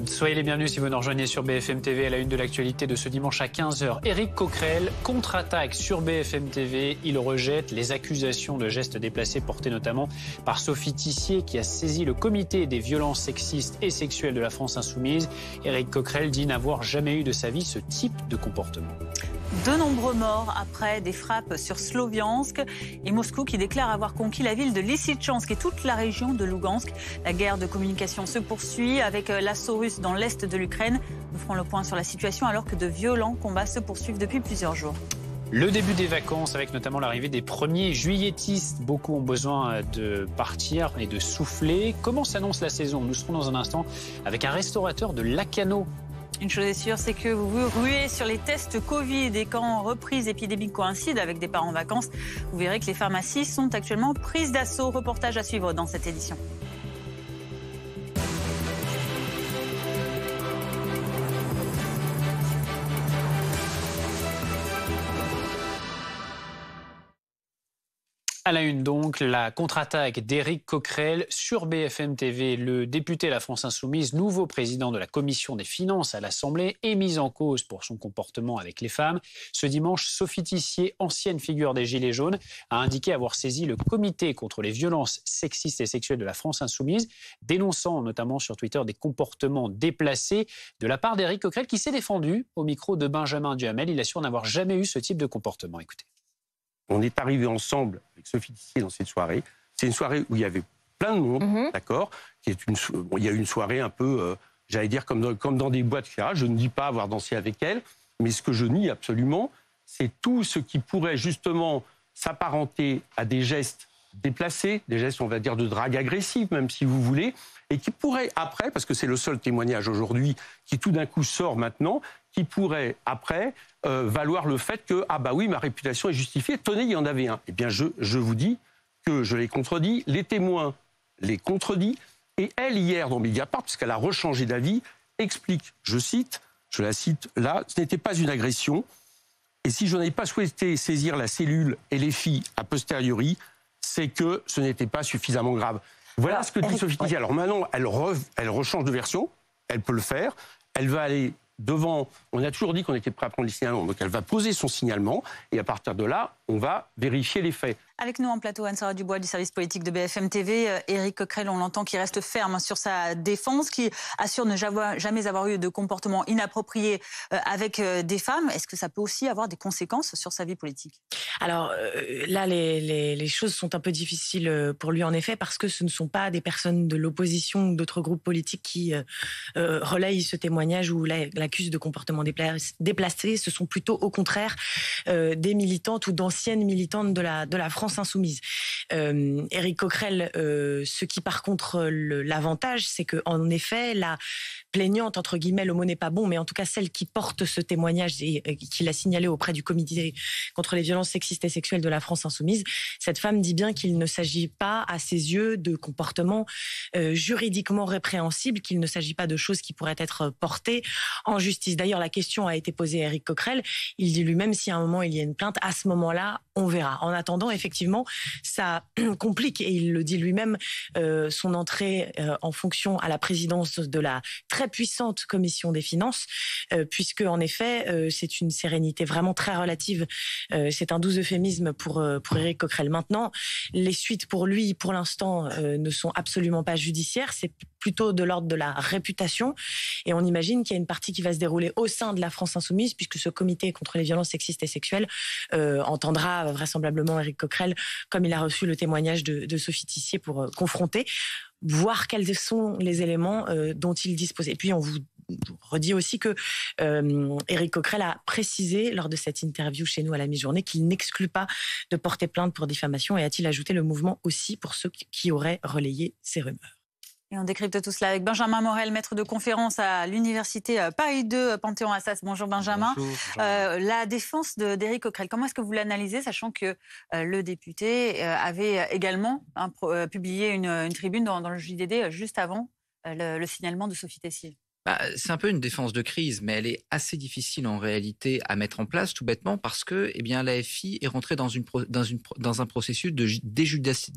Soyez les bienvenus si vous nous rejoignez sur BFM TV à la une de l'actualité de ce dimanche à 15h. Éric Coquerel contre-attaque sur BFM TV. Il rejette les accusations de gestes déplacés portées notamment par Sophie Tissier qui a saisi le comité des violences sexistes et sexuelles de la France Insoumise. Éric Coquerel dit n'avoir jamais eu de sa vie ce type de comportement. De nombreux morts après des frappes sur Sloviansk et Moscou qui déclare avoir conquis la ville de Lysychansk et toute la région de Lougansk. La guerre de communication se poursuit avec l'assaut russe dans l'est de l'Ukraine. Nous ferons le point sur la situation alors que de violents combats se poursuivent depuis plusieurs jours. Le début des vacances avec notamment l'arrivée des premiers juilletistes. Beaucoup ont besoin de partir et de souffler. Comment s'annonce la saison? Nous serons dans un instant avec un restaurateur de Lacanau. Une chose est sûre, c'est que vous vous ruez sur les tests Covid et quand reprise épidémique coïncide avec des parents en vacances, vous verrez que les pharmacies sont actuellement prises d'assaut. Reportage à suivre dans cette édition. À la une donc, la contre-attaque d'Éric Coquerel sur BFM TV. Le député La France Insoumise, nouveau président de la commission des finances à l'Assemblée, est mis en cause pour son comportement avec les femmes. Ce dimanche, Sophie Tissier, ancienne figure des Gilets jaunes, a indiqué avoir saisi le comité contre les violences sexistes et sexuelles de la France Insoumise, dénonçant notamment sur Twitter des comportements déplacés de la part d'Éric Coquerel qui s'est défendu au micro de Benjamin Duhamel. Il assure n'avoir jamais eu ce type de comportement. Écoutez. On est arrivés ensemble avec Sophie Tissier dans cette soirée. C'est une soirée où il y avait plein de monde, d'accord. Il y a eu une soirée un peu, j'allais dire, comme dans des boîtes, etc. Je ne dis pas avoir dansé avec elle, mais ce que je nie absolument, c'est tout ce qui pourrait justement s'apparenter à des gestes déplacés, des gestes, on va dire, de drague agressive, même si vous voulez, et qui pourraient après, parce que c'est le seul témoignage aujourd'hui qui tout d'un coup sort maintenant, qui pourrait après valoir le fait que, ah bah oui, ma réputation est justifiée, tenez, il y en avait un. Eh bien, je vous dis que je l'ai contredit, les témoins les contredit, et elle, hier, dans Mediapart, puisqu'elle a rechangé d'avis, explique, je la cite là, ce n'était pas une agression, et si je n'avais pas souhaité saisir la cellule et les filles a posteriori, c'est que ce n'était pas suffisamment grave. Voilà alors, ce que dit Sophie Tissier. Alors maintenant, elle rechange de version, elle peut le faire, elle va aller devant, on a toujours dit qu'on était prêt à prendre les signalements, donc elle va poser son signalement, et à partir de là, on va vérifier les faits. Avec nous en plateau, Anne-Sara Dubois du service politique de BFM TV. Éric Coquerel, on l'entend, qui reste ferme sur sa défense, qui assure ne jamais avoir eu de comportement inapproprié avec des femmes. Est-ce que ça peut aussi avoir des conséquences sur sa vie politique? Alors là, les choses sont un peu difficiles pour lui en effet, parce que ce ne sont pas des personnes de l'opposition ou d'autres groupes politiques qui relayent ce témoignage ou l'accusent de comportement déplacé. Ce sont plutôt au contraire des militantes ou d'anciennes militantes de la France Insoumise. Éric Coquerel, ce qui par contre l'avantage, c'est que en effet la plaignante, entre guillemets, le mot n'est pas bon, mais en tout cas celle qui porte ce témoignage et qui l'a signalé auprès du comité contre les violences sexistes et sexuelles de la France Insoumise, cette femme dit bien qu'il ne s'agit pas à ses yeux de comportements juridiquement répréhensibles, qu'il ne s'agit pas de choses qui pourraient être portées en justice. D'ailleurs, la question a été posée à Éric Coquerel. Il dit lui-même, si à un moment il y a une plainte, à ce moment-là, on verra. En attendant, effectivement, ça complique, et il le dit lui-même, son entrée en fonction à la présidence de la très puissante commission des finances, puisque en effet, c'est une sérénité vraiment très relative. C'est un doux euphémisme pour Éric Coquerel. Maintenant, les suites pour lui, pour l'instant, ne sont absolument pas judiciaires. C'est plutôt de l'ordre de la réputation. Et on imagine qu'il y a une partie qui va se dérouler au sein de la France Insoumise, puisque ce comité contre les violences sexistes et sexuelles entendra vraisemblablement Éric Coquerel, comme il a reçu le témoignage de Sophie Tissier, pour confronter, voir quels sont les éléments dont il dispose. Et puis on vous redit aussi que Éric Coquerel a précisé lors de cette interview chez nous à la mi-journée qu'il n'exclut pas de porter plainte pour diffamation, et a-t-il ajouté le mouvement aussi pour ceux qui auraient relayé ces rumeurs. Et on décrypte tout cela avec Benjamin Morel, maître de conférence à l'université Paris 2, Panthéon-Assas. Bonjour Benjamin. Bonjour. La défense d'Éric Coquerel, comment est-ce que vous l'analysez, sachant que le député avait également publié une tribune dans le JDD juste avant le signalement de Sophie Tissier? C'est un peu une défense de crise, mais elle est assez difficile en réalité à mettre en place, tout bêtement, parce que l'AFI est rentrée dans un processus de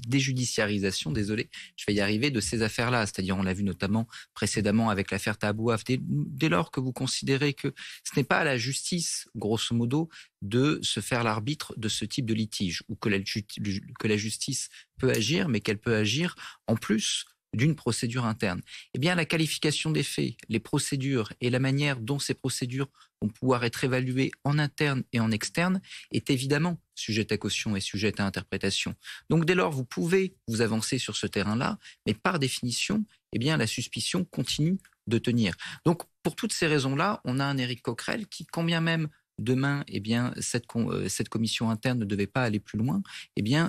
déjudiciarisation, désolé, je vais y arriver, de ces affaires-là. C'est-à-dire, on l'a vu notamment précédemment avec l'affaire Tabouaf. Dès lors que vous considérez que ce n'est pas à la justice, grosso modo, de se faire l'arbitre de ce type de litige, ou que la justice peut agir, mais qu'elle peut agir en plus d'une procédure interne. La qualification des faits, les procédures et la manière dont ces procédures vont pouvoir être évaluées en interne et en externe est évidemment sujette à caution et sujette à interprétation. Donc dès lors, vous pouvez vous avancer sur ce terrain-là, mais par définition, la suspicion continue de tenir. Donc pour toutes ces raisons-là, on a un Éric Coquerel qui, quand bien même demain, cette commission interne ne devait pas aller plus loin,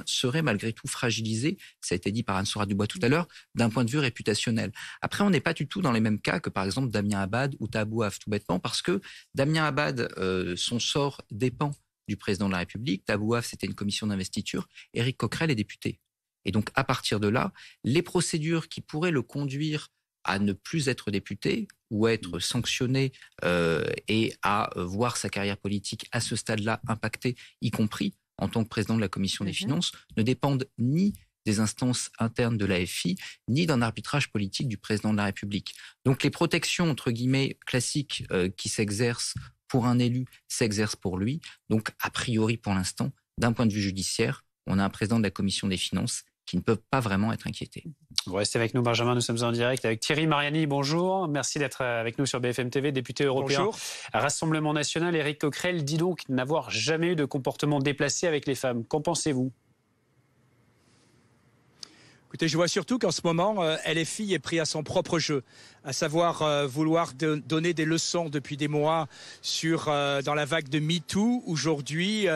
serait malgré tout fragilisée, ça a été dit par Anne-Sourah Dubois tout à l'heure, d'un point de vue réputationnel. Après, on n'est pas du tout dans les mêmes cas que par exemple Damien Abad ou Tabouaf, tout bêtement, parce que Damien Abad, son sort dépend du président de la République, Tabouaf, c'était une commission d'investiture, Éric Coquerel est député. Et donc, à partir de là, les procédures qui pourraient le conduire à ne plus être député ou à être sanctionné et à voir sa carrière politique à ce stade-là impactée, y compris en tant que président de la Commission des Finances, ne dépendent ni des instances internes de l'AFI, ni d'un arbitrage politique du président de la République. Donc les protections, entre guillemets, classiques qui s'exercent pour un élu, s'exercent pour lui. Donc, a priori, pour l'instant, d'un point de vue judiciaire, on a un président de la Commission des Finances qui ne peuvent pas vraiment être inquiétés. Vous restez avec nous, Benjamin. Nous sommes en direct avec Thierry Mariani. Bonjour. Merci d'être avec nous sur BFM TV, député européen. Bonjour. Rassemblement national, Éric Coquerel dit donc n'avoir jamais eu de comportement déplacé avec les femmes. Qu'en pensez-vous ? Écoutez, je vois surtout qu'en ce moment, LFI est pris à son propre jeu, à savoir vouloir donner des leçons depuis des mois dans la vague de MeToo. Aujourd'hui,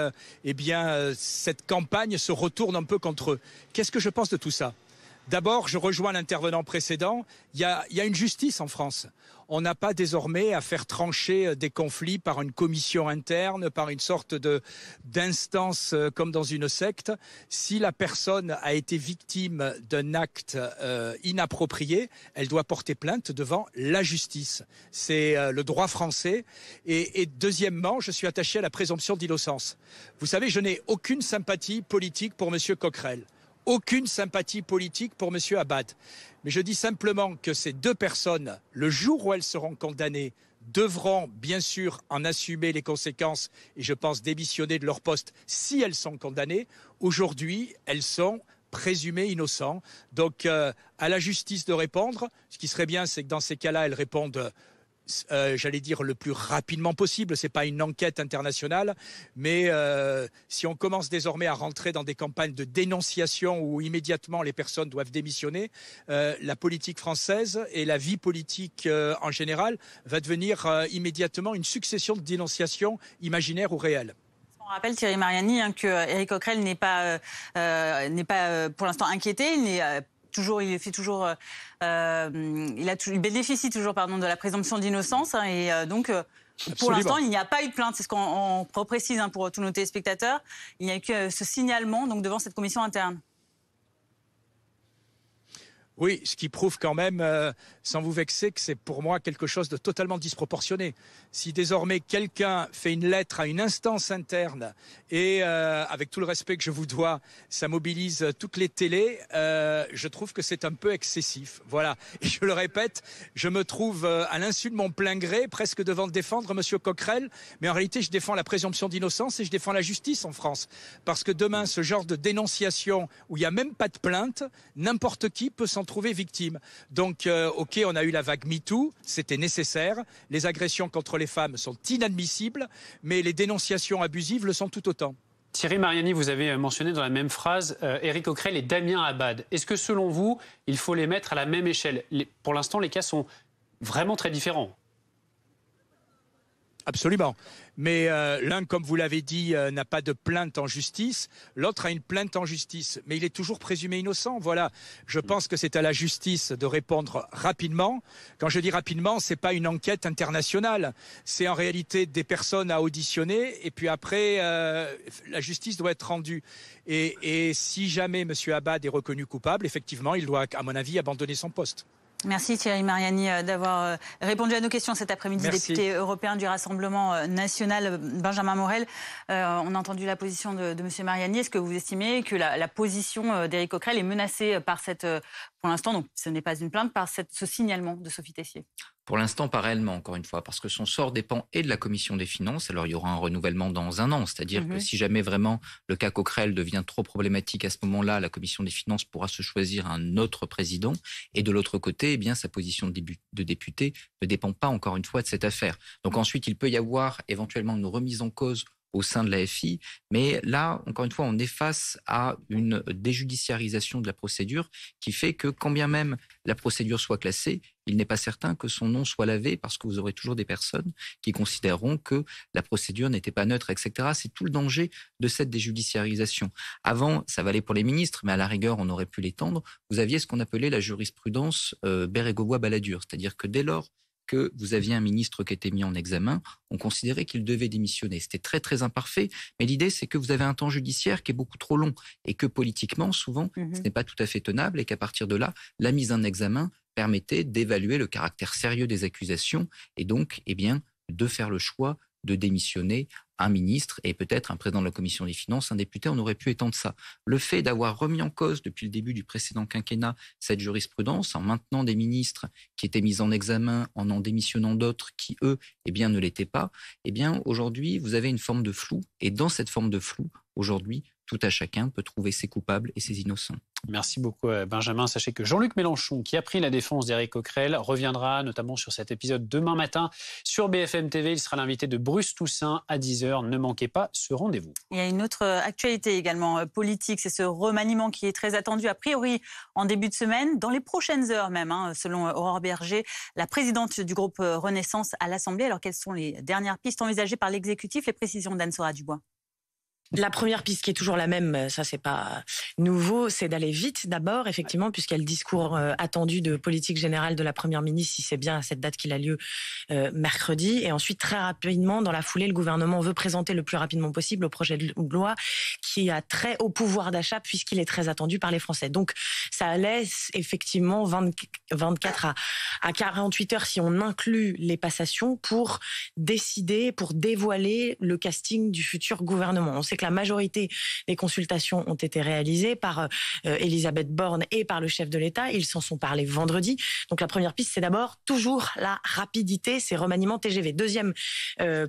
cette campagne se retourne un peu contre eux. Qu'est-ce que je pense de tout ça ? D'abord, je rejoins l'intervenant précédent. Il y a une justice en France. On n'a pas désormais à faire trancher des conflits par une commission interne, par une sorte d'instance comme dans une secte. Si la personne a été victime d'un acte inapproprié, elle doit porter plainte devant la justice. C'est le droit français. Et deuxièmement, je suis attaché à la présomption d'innocence. Vous savez, je n'ai aucune sympathie politique pour M. Coquerel. Aucune sympathie politique pour M. Abad. Mais je dis simplement que ces deux personnes, le jour où elles seront condamnées, devront bien sûr en assumer les conséquences et je pense démissionner de leur poste si elles sont condamnées. Aujourd'hui, elles sont présumées innocentes. Donc à la justice de répondre. Ce qui serait bien, c'est que dans ces cas-là, elles répondent j'allais dire le plus rapidement possible. C'est pas une enquête internationale, mais si on commence désormais à rentrer dans des campagnes de dénonciation où immédiatement les personnes doivent démissionner, la politique française et la vie politique en général va devenir immédiatement une succession de dénonciations imaginaires ou réelles. On rappelle, Thierry Mariani, que Éric Coquerel n'est pas pour l'instant inquiété. Il bénéficie toujours de la présomption d'innocence pour l'instant il n'y a pas eu de plainte, c'est ce qu'on précise pour tous nos téléspectateurs. Il n'y a eu que ce signalement devant cette commission interne. Oui, ce qui prouve quand même, sans vous vexer, que c'est pour moi quelque chose de totalement disproportionné. Si désormais quelqu'un fait une lettre à une instance interne et avec tout le respect que je vous dois, ça mobilise toutes les télés, je trouve que c'est un peu excessif. Voilà. Et je le répète, je me trouve à l'insu de mon plein gré, presque devant défendre M. Coquerel, mais en réalité, je défends la présomption d'innocence et je défends la justice en France. Parce que demain, ce genre de dénonciation où il n'y a même pas de plainte, n'importe qui peut s'en trouver victime. Donc, ok, on a eu la vague MeToo, c'était nécessaire. Les agressions contre les femmes sont inadmissibles, mais les dénonciations abusives le sont tout autant. Thierry Mariani, vous avez mentionné dans la même phrase Éric Coquerel et Damien Abad. Est-ce que selon vous, il faut les mettre à la même échelle ? Pour l'instant, les cas sont vraiment très différents. Absolument. Mais l'un, comme vous l'avez dit, n'a pas de plainte en justice. L'autre a une plainte en justice. Mais il est toujours présumé innocent. Voilà. Je pense que c'est à la justice de répondre rapidement. Quand je dis rapidement, c'est pas une enquête internationale. C'est en réalité des personnes à auditionner. Et puis après, la justice doit être rendue. Et si jamais M. Abad est reconnu coupable, effectivement, il doit, à mon avis, abandonner son poste. Merci Thierry Mariani d'avoir répondu à nos questions cet après-midi. Merci. Député européen du Rassemblement national, Benjamin Morel. On a entendu la position de M. Mariani. Est-ce que vous estimez que la position d'Éric Coquerel est menacée par pour l'instant, donc ce n'est pas une plainte, par ce signalement de Sophie Tessier? Pour l'instant, pas réellement, encore une fois, parce que son sort dépend et de la Commission des finances. Alors, il y aura un renouvellement dans 1 an. C'est-à-dire que si jamais vraiment le cas Coquerel devient trop problématique à ce moment-là, la Commission des finances pourra se choisir un autre président. Et de l'autre côté, eh bien, sa position de député ne dépend pas, encore une fois, de cette affaire. Donc ensuite, il peut y avoir éventuellement une remise en cause au sein de la FI. Mais là, encore une fois, on est face à une déjudiciarisation de la procédure qui fait que quand bien même la procédure soit classée, il n'est pas certain que son nom soit lavé parce que vous aurez toujours des personnes qui considéreront que la procédure n'était pas neutre, etc. C'est tout le danger de cette déjudiciarisation. Avant, ça valait pour les ministres, mais à la rigueur, on aurait pu l'étendre. Vous aviez ce qu'on appelait la jurisprudence Bérégovoy-Balladur, c'est-à-dire que dès lors que vous aviez un ministre qui était mis en examen, on considérait qu'il devait démissionner. C'était très, très imparfait, mais l'idée, c'est que vous avez un temps judiciaire qui est beaucoup trop long et que politiquement, souvent, ce n'est pas tout à fait tenable et qu'à partir de là, la mise en examen permettait d'évaluer le caractère sérieux des accusations et donc, eh bien, de faire le choix de démissionner un ministre et peut-être un président de la Commission des finances, un député, on aurait pu étendre ça. Le fait d'avoir remis en cause depuis le début du précédent quinquennat cette jurisprudence, en maintenant des ministres qui étaient mis en examen, en démissionnant d'autres qui, eux, eh bien, ne l'étaient pas, eh bien, aujourd'hui, vous avez une forme de flou. Et dans cette forme de flou, aujourd'hui, tout à chacun peut trouver ses coupables et ses innocents. Merci beaucoup Benjamin. Sachez que Jean-Luc Mélenchon, qui a pris la défense d'Éric Coquerel, reviendra notamment sur cet épisode demain matin sur BFM TV. Il sera l'invité de Bruce Toussaint à 10h. Ne manquez pas ce rendez-vous. Il y a une autre actualité également politique, c'est ce remaniement qui est très attendu a priori en début de semaine, dans les prochaines heures même, selon Aurore Berger, la présidente du groupe Renaissance à l'Assemblée. Alors quelles sont les dernières pistes envisagées par l'exécutif? Les précisions d'Anne-Sora Dubois. La première piste qui est toujours la même, ça c'est pas nouveau, c'est d'aller vite d'abord, effectivement, puisqu'il y a le discours attendu de politique générale de la Première ministre, si c'est bien à cette date qu'il a lieu mercredi. Et ensuite, très rapidement, dans la foulée, le gouvernement veut présenter le plus rapidement possible le projet de loi qui a trait au pouvoir d'achat, puisqu'il est très attendu par les Français. Donc, ça laisse effectivement 24 à 48 heures, si on inclut les passations, pour décider, pour dévoiler le casting du futur gouvernement. On sait que la majorité des consultations ont été réalisées par Elisabeth Borne et par le chef de l'État. Ils s'en sont parlé vendredi. Donc la première piste, c'est d'abord toujours la rapidité, ces remaniements TGV. Deuxième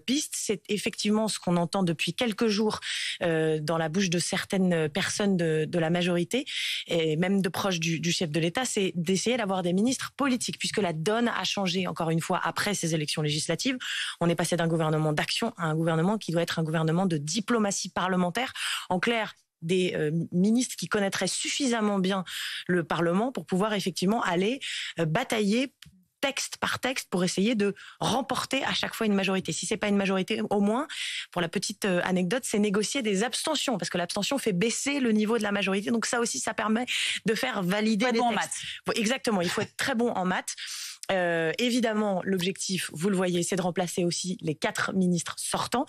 piste, c'est effectivement ce qu'on entend depuis quelques jours dans la bouche de certaines personnes de la majorité et même de proches du chef de l'État, c'est d'essayer d'avoir des ministres politiques, puisque la donne a changé encore une fois après ces élections législatives. On est passé d'un gouvernement d'action à un gouvernement qui doit être un gouvernement de diplomatie parlementaire. En clair, des ministres qui connaîtraient suffisamment bien le Parlement pour pouvoir effectivement aller batailler texte par texte pour essayer de remporter à chaque fois une majorité. Si c'est pas une majorité, au moins, pour la petite anecdote, c'est négocier des abstentions, parce que l'abstention fait baisser le niveau de la majorité. Donc ça aussi, ça permet de faire valider des textes. En maths. Exactement, il faut être très bon en maths. Évidemment, l'objectif, vous le voyez, c'est de remplacer aussi les 4 ministres sortants.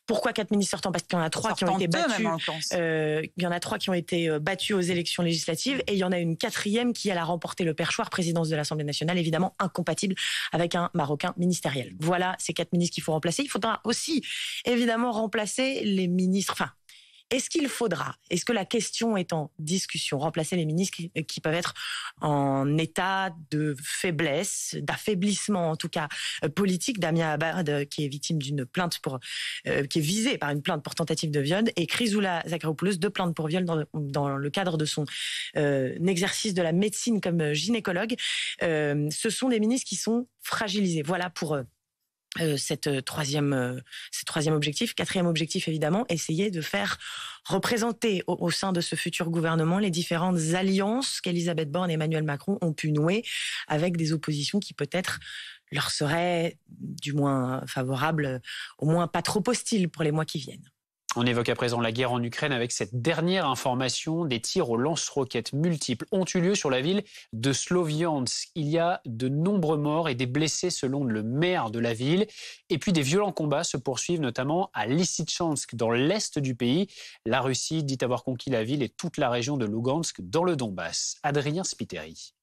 Pourquoi 4 ministres sortants? Parce qu'il y en a 3 qui ont été battus. Il y en a 3 qui ont été battus aux élections législatives, et il y en a une 4e qui, elle, a remporté le perchoir, présidence de l'Assemblée nationale, évidemment incompatible avec un Marocain ministériel. Voilà ces 4 ministres qu'il faut remplacer. Il faudra aussi, évidemment, remplacer les ministres. Enfin, est-ce qu'il faudra, est-ce que la question est en discussion, remplacer les ministres qui peuvent être en état de faiblesse, d'affaiblissement en tout cas politique? Damien Abad, qui est victime d'une plainte qui est visé par une plainte pour tentative de viol, et Chrysoula Zacharopoulos, 2 plaintes pour viol dans le cadre de son exercice de la médecine comme gynécologue. Ce sont des ministres qui sont fragilisés. Voilà pour cet troisième objectif. 4e objectif, évidemment, essayer de faire représenter au sein de ce futur gouvernement les différentes alliances qu'Elisabeth Borne et Emmanuel Macron ont pu nouer avec des oppositions qui peut-être leur seraient du moins favorables, au moins pas trop hostiles pour les mois qui viennent. On évoque à présent la guerre en Ukraine avec cette dernière information. Des tirs aux lance-roquettes multiples ont eu lieu sur la ville de Sloviansk. Il y a de nombreux morts et des blessés selon le maire de la ville. Et puis des violents combats se poursuivent notamment à Lysychansk dans l'est du pays. La Russie dit avoir conquis la ville et toute la région de Lugansk dans le Donbass. Adrien Spiteri.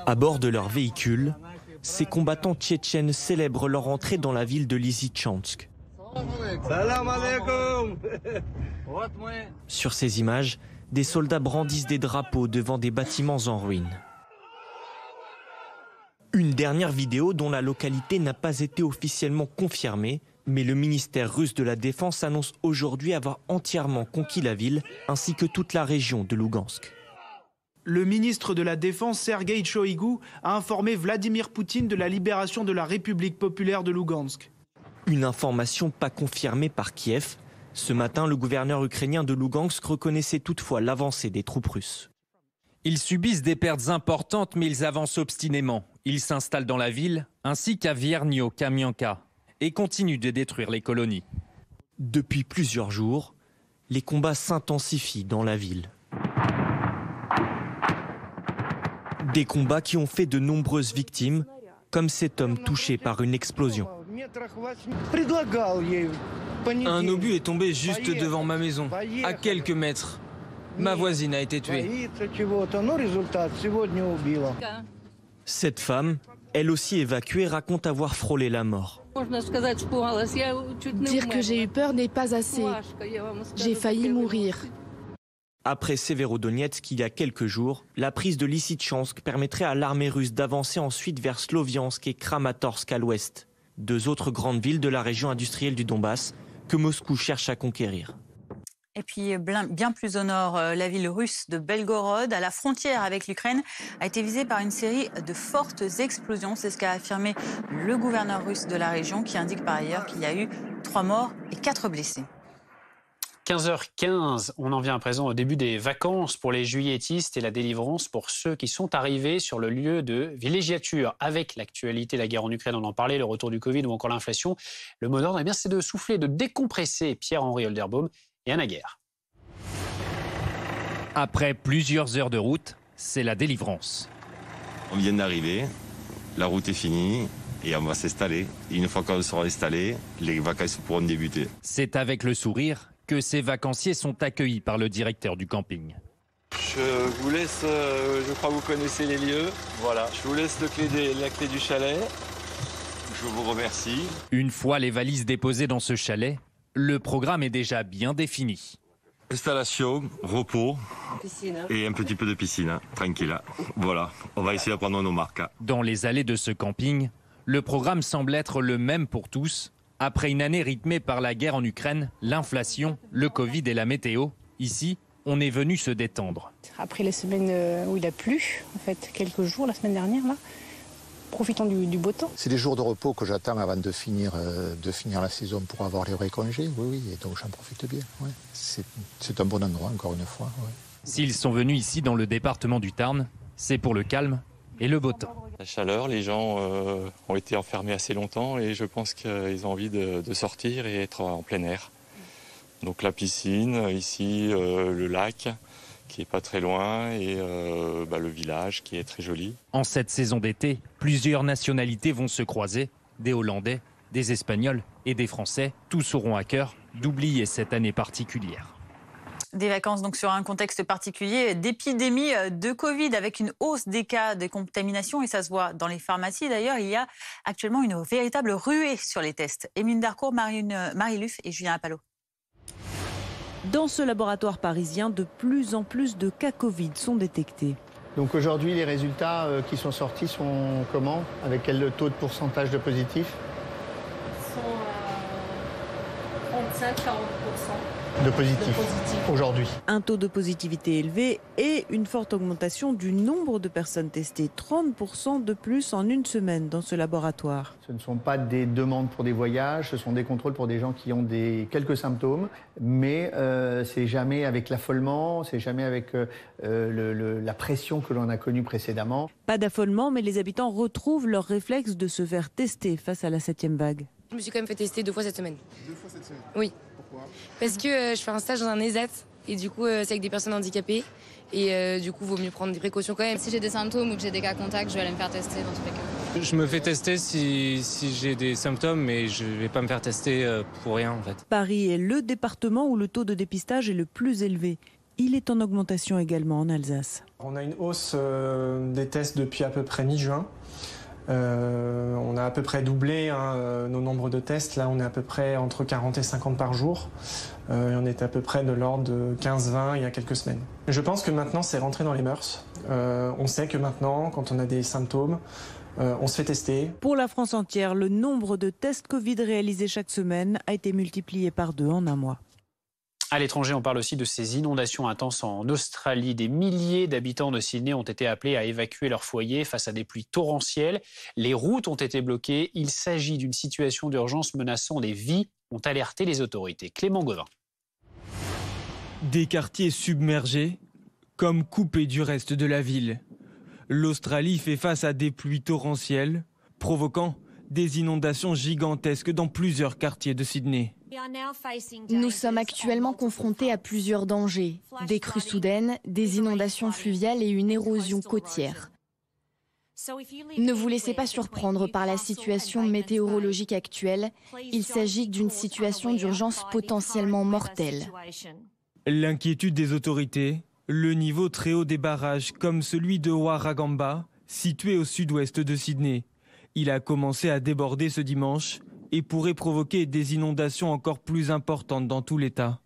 À bord de leur véhicule, ces combattants tchétchènes célèbrent leur entrée dans la ville de Lysychansk. Sur ces images, des soldats brandissent des drapeaux devant des bâtiments en ruine. Une dernière vidéo dont la localité n'a pas été officiellement confirmée, mais le ministère russe de la Défense annonce aujourd'hui avoir entièrement conquis la ville ainsi que toute la région de Lougansk. Le ministre de la Défense, Sergueï Shoïgu, a informé Vladimir Poutine de la libération de la République populaire de Lougansk. Une information pas confirmée par Kiev. Ce matin, le gouverneur ukrainien de Lougansk reconnaissait toutefois l'avancée des troupes russes. Ils subissent des pertes importantes, mais ils avancent obstinément. Ils s'installent dans la ville, ainsi qu'à Viernio-Kamianka, et continuent de détruire les colonies. Depuis plusieurs jours, les combats s'intensifient dans la ville. Des combats qui ont fait de nombreuses victimes, comme cet homme touché par une explosion. Un obus est tombé juste devant ma maison, à quelques mètres. Ma voisine a été tuée. Cette femme, elle aussi évacuée, raconte avoir frôlé la mort. Dire que j'ai eu peur n'est pas assez. J'ai failli mourir. Après Severodonetsk, il y a quelques jours, la prise de Lysychansk permettrait à l'armée russe d'avancer ensuite vers Sloviansk et Kramatorsk à l'ouest, deux autres grandes villes de la région industrielle du Donbass que Moscou cherche à conquérir. Et puis, bien plus au nord, la ville russe de Belgorod, à la frontière avec l'Ukraine, a été visée par une série de fortes explosions. C'est ce qu'a affirmé le gouverneur russe de la région, qui indique par ailleurs qu'il y a eu 3 morts et 4 blessés. 15h15, on en vient à présent au début des vacances pour les juilletistes et la délivrance pour ceux qui sont arrivés sur le lieu de villégiature. Avec l'actualité, la guerre en Ukraine, on en parlait, le retour du Covid ou encore l'inflation, le mot d'ordre, c'est de souffler, de décompresser. Pierre-Henri Holderbaum et Anna Guerre. Après plusieurs heures de route, c'est la délivrance. On vient d'arriver, la route est finie et on va s'installer. Une fois qu'on sera installé, les vacances pourront débuter. C'est avec le sourire que ces vacanciers sont accueillis par le directeur du camping. Je vous laisse, je crois que vous connaissez les lieux. Voilà, je vous laisse la clé du chalet. Je vous remercie. Une fois les valises déposées dans ce chalet, le programme est déjà bien défini. Installation, repos et un petit peu de piscine, tranquille. Voilà, on va essayer de prendre nos marques. Dans les allées de ce camping, le programme semble être le même pour tous. Après une année rythmée par la guerre en Ukraine, l'inflation, le Covid et la météo, ici, on est venu se détendre. Après les semaines où il a plu, en fait, quelques jours, la semaine dernière, là, profitons du beau temps. C'est des jours de repos que j'attends avant de finir la saison pour avoir les vrais congés, oui, et donc j'en profite bien. Ouais. C'est un bon endroit, encore une fois. Ouais. S'ils sont venus ici dans le département du Tarn, c'est pour le calme et le beau temps. La chaleur, les gens ont été enfermés assez longtemps et je pense qu'ils ont envie de sortir et être en plein air. Donc la piscine, ici le lac qui est pas très loin et le village qui est très joli. En cette saison d'été, plusieurs nationalités vont se croiser, des Hollandais, des Espagnols et des Français. Tous auront à cœur d'oublier cette année particulière. Des vacances donc sur un contexte particulier d'épidémie de Covid avec une hausse des cas de contamination et ça se voit dans les pharmacies. D'ailleurs, il y a actuellement une véritable ruée sur les tests. Émile Darcourt, Marie Luff et Julien Appalo. Dans ce laboratoire parisien, de plus en plus de cas Covid sont détectés. Donc aujourd'hui, les résultats qui sont sortis sont comment? Avec quel taux de pourcentage de positifs? Ils sont à 35-40%. De positifs aujourd'hui. Un taux de positivité élevé et une forte augmentation du nombre de personnes testées. 30% de plus en une semaine dans ce laboratoire. Ce ne sont pas des demandes pour des voyages, ce sont des contrôles pour des gens qui ont quelques symptômes, mais c'est jamais avec l'affolement, c'est jamais avec la pression que l'on a connue précédemment. Pas d'affolement, mais les habitants retrouvent leur réflexe de se faire tester face à la 7e vague. Je me suis quand même fait tester 2 fois cette semaine. 2 fois cette semaine? Oui. Parce que je fais un stage dans un ESAT et du coup c'est avec des personnes handicapées et du coup il vaut mieux prendre des précautions quand même. Si j'ai des symptômes ou que j'ai des cas contacts, je vais aller me faire tester dans tous les cas. Je me fais tester si j'ai des symptômes mais je vais pas me faire tester pour rien en fait. Paris est le département où le taux de dépistage est le plus élevé. Il est en augmentation également en Alsace. On a une hausse des tests depuis à peu près mi-juin. On a à peu près doublé nos nombres de tests. Là, on est à peu près entre 40 et 50 par jour. Et on était à peu près de l'ordre de 15-20 il y a quelques semaines. Je pense que maintenant, c'est rentré dans les mœurs. On sait que maintenant, quand on a des symptômes, on se fait tester. Pour la France entière, le nombre de tests Covid réalisés chaque semaine a été multiplié par 2 en un mois. À l'étranger, on parle aussi de ces inondations intenses en Australie. Des milliers d'habitants de Sydney ont été appelés à évacuer leur foyer face à des pluies torrentielles. Les routes ont été bloquées. Il s'agit d'une situation d'urgence menaçant des vies, ont alerté les autorités. Clément Gauvin. Des quartiers submergés, comme coupés du reste de la ville. L'Australie fait face à des pluies torrentielles, provoquant des inondations gigantesques dans plusieurs quartiers de Sydney. Nous sommes actuellement confrontés à plusieurs dangers, des crues soudaines, des inondations fluviales et une érosion côtière. Ne vous laissez pas surprendre par la situation météorologique actuelle, il s'agit d'une situation d'urgence potentiellement mortelle. L'inquiétude des autorités, le niveau très haut des barrages comme celui de Warragamba, situé au sud-ouest de Sydney. Il a commencé à déborder ce dimanche et pourrait provoquer des inondations encore plus importantes dans tout l'État.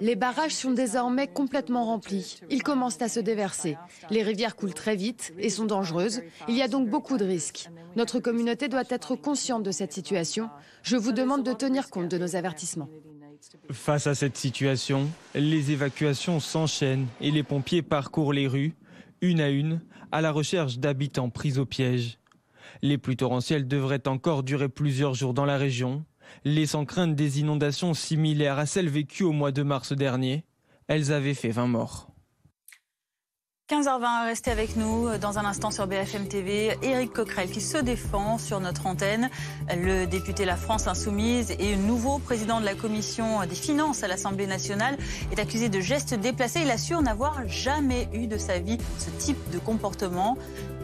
Les barrages sont désormais complètement remplis. Ils commencent à se déverser. Les rivières coulent très vite et sont dangereuses. Il y a donc beaucoup de risques. Notre communauté doit être consciente de cette situation. Je vous demande de tenir compte de nos avertissements. Face à cette situation, les évacuations s'enchaînent et les pompiers parcourent les rues, une à une, à la recherche d'habitants pris au piège. Les pluies torrentielles devraient encore durer plusieurs jours dans la région, laissant craindre des inondations similaires à celles vécues au mois de mars dernier. Elles avaient fait 20 morts. 15h20, restez avec nous dans un instant sur BFM TV. Éric Coquerel qui se défend sur notre antenne. Le député La France Insoumise et nouveau président de la commission des finances à l'Assemblée nationale est accusé de gestes déplacés. Il assure n'avoir jamais eu de sa vie ce type de comportement.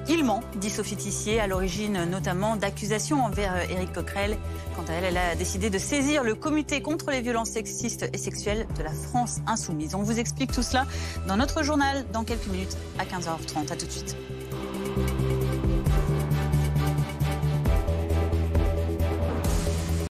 Il ment, dit Sophie Tissier, à l'origine notamment d'accusations envers Éric Coquerel. Quant à elle, elle a décidé de saisir le comité contre les violences sexistes et sexuelles de la France Insoumise. On vous explique tout cela dans notre journal dans quelques minutes à 15h30. À tout de suite.